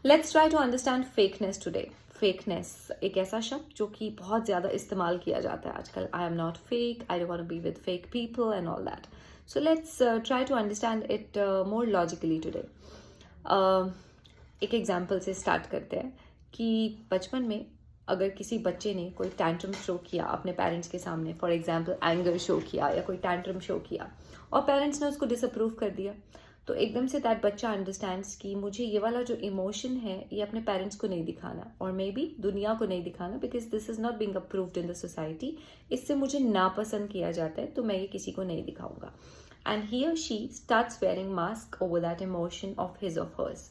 Let's try to understand fakeness today. Fakeness एक ऐसा शब्द जो कि बहुत ज़्यादा इस्तेमाल किया जाता है आजकल। I am not fake, I don't want to be with fake people and all that. So let's try to understand it more logically today. एक एग्जाम्पल से स्टार्ट करते हैं कि बचपन में अगर किसी बच्चे ने कोई टैंट्रम शो किया अपने पेरेंट्स के सामने, फॉर एग्जाम्पल एंगर शो किया या कोई टैंट्रम शो किया, और पेरेंट्स ने उसको डिसअप्रूव कर दिया, तो एकदम से दैट बच्चा अंडरस्टैंड्स कि मुझे ये वाला जो इमोशन है ये अपने पेरेंट्स को नहीं दिखाना, और मे बी दुनिया को नहीं दिखाना, because this is not being approved in the society. इससे मुझे नापसंद किया जाता है, तो मैं ये किसी को नहीं दिखाऊंगा। एंड ही और she starts wearing mask over that emotion of his of hers.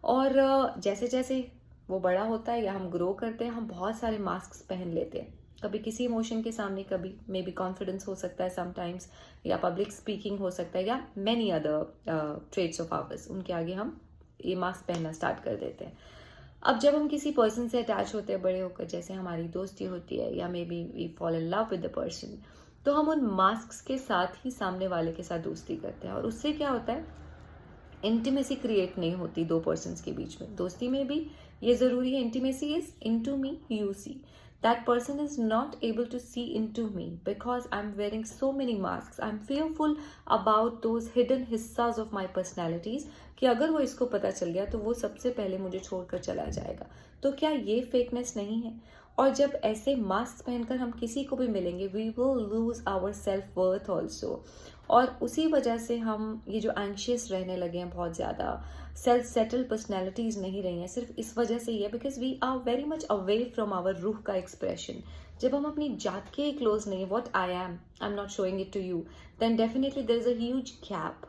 और जैसे जैसे वो बड़ा होता है या हम ग्रो करते हैं, हम बहुत सारे मास्क पहन लेते हैं। कभी किसी इमोशन के सामने, कभी मे बी कॉन्फिडेंस हो सकता है समटाइम्स, या पब्लिक स्पीकिंग हो सकता है, या many other traits of hours, उनके आगे हम ये मास्क पहनना स्टार्ट कर देते हैं। अब जब हम किसी पर्सन से अटैच होते हैं बड़े होकर, जैसे हमारी दोस्ती होती है या maybe we fall in love with the person, तो हम उन मास्क के साथ ही सामने वाले के साथ दोस्ती करते हैं। और उससे क्या होता है, इंटीमेसी क्रिएट नहीं होती दो पर्सन्स के बीच में। दोस्ती में भी ये जरूरी है, intimacy is into me you see, that person is not able to see into me because I am wearing so many mask. I am fearful about those hidden हिस्साज ऑफ माई पर्सनैलिटीज, कि अगर वो इसको पता चल गया तो वो सबसे पहले मुझे छोड़कर चला जाएगा। तो क्या ये फेकनेस नहीं है? और जब ऐसे मास्क पहनकर हम किसी को भी मिलेंगे, we will lose our self worth also. और उसी वजह से हम ये जो एंशियस रहने लगे हैं, बहुत ज़्यादा सेल्फ सेटल पर्सनैलिटीज़ नहीं रही हैं, सिर्फ इस वजह से ही है because we are very much away from our रूह का एक्सप्रेशन। जब हम अपनी जात के क्लोज नहीं, what I am not showing it to you, then definitely there is a huge gap,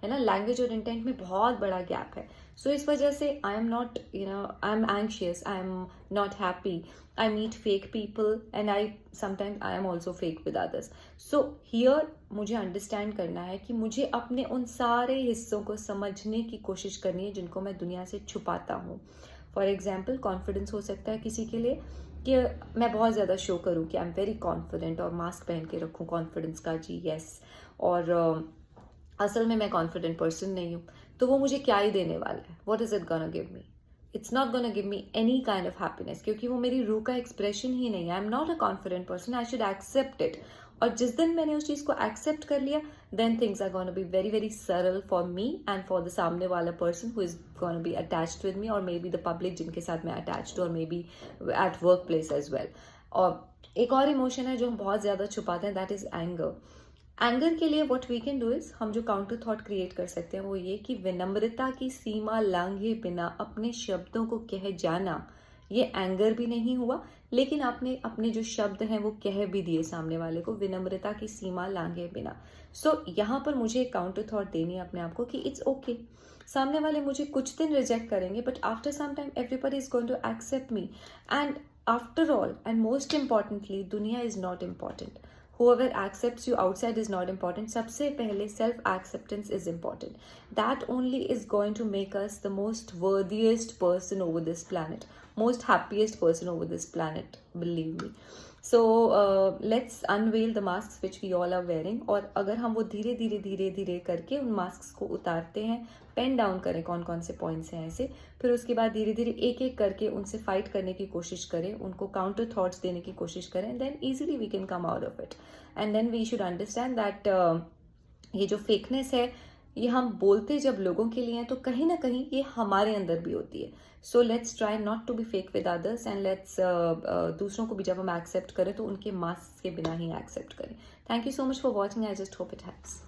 है ना। लैंग्वेज और इंटेंट में बहुत बड़ा गैप है। सो इस वजह से I am not, I am anxious, I am not happy, I meet fake people and I sometimes I am also fake with others. So here मुझे अंडरस्टैंड करना है कि मुझे अपने उन सारे हिस्सों को समझने की कोशिश करनी है जिनको मैं दुनिया से छुपाता हूँ। फॉर एग्जाम्पल, कॉन्फिडेंस हो सकता है किसी के लिए कि मैं बहुत ज़्यादा शो करूँ कि आई एम वेरी कॉन्फिडेंट और मास्क पहन के रखूँ कॉन्फिडेंस का, जी यस, और असल में मैं कॉन्फिडेंट पर्सन नहीं हूँ। तो वो मुझे क्या ही देने वाला है? What is it gonna give me? It's not gonna give me any kind of happiness, क्योंकि वो मेरी रूह का एक्सप्रेशन ही नहीं है। I am not a confident person, I should accept it. और जिस दिन मैंने उस चीज़ को एक्सेप्ट कर लिया, then things are gonna be very very सरल for me and for the सामने वाला person who is gonna be attached with me, और मे बी द पब्लिक जिनके साथ मैं अटैच्ड हूँ, और maybe at workplace as well. और एक और इमोशन है जो हम बहुत ज़्यादा छुपाते हैं, दैट इज एंगर। एंगर के लिए what we can do is, हम जो काउंटर थॉट क्रिएट कर सकते हैं वो ये कि विनम्रता की सीमा लांघे बिना अपने शब्दों को कह जाना, ये एंगर भी नहीं हुआ, लेकिन आपने अपने जो शब्द हैं वो कह भी दिए सामने वाले को, विनम्रता की सीमा लांघे बिना। सो यहाँ पर मुझे एक काउंटर थॉट देनी है अपने आप को कि इट्स ओके, सामने वाले मुझे कुछ दिन रिजेक्ट करेंगे, but after some time everybody is going to accept me. And after all and most importantly, दुनिया is not important, whoever accepts you outside is not important. सबसे पहले self acceptance is important. That only is going to make us the most worthiest person over this planet, most happiest person over this planet, believe me. So let's unveil the masks which we all are wearing. और अगर हम वो धीरे धीरे धीरे धीरे करके उन मास्क को उतारते हैं, पेन डाउन करें कौन कौन से पॉइंट्स हैं ऐसे, फिर उसके बाद धीरे धीरे एक एक करके उनसे फाइट करने की कोशिश करें, उनको काउंटर थॉट्स देने की कोशिश करें, then easily we can come out of it. And then we should understand that ये जो फेकनेस है, ये हम बोलते जब लोगों के लिए हैं, तो कहीं ना कहीं ये हमारे अंदर भी होती है। So let's try not to be fake with others, and let's दूसरों को भी जब हम एक्सेप्ट करें तो उनके मास्क के बिना ही एक्सेप्ट करें। Thank you so much for watching, I just hope it helps.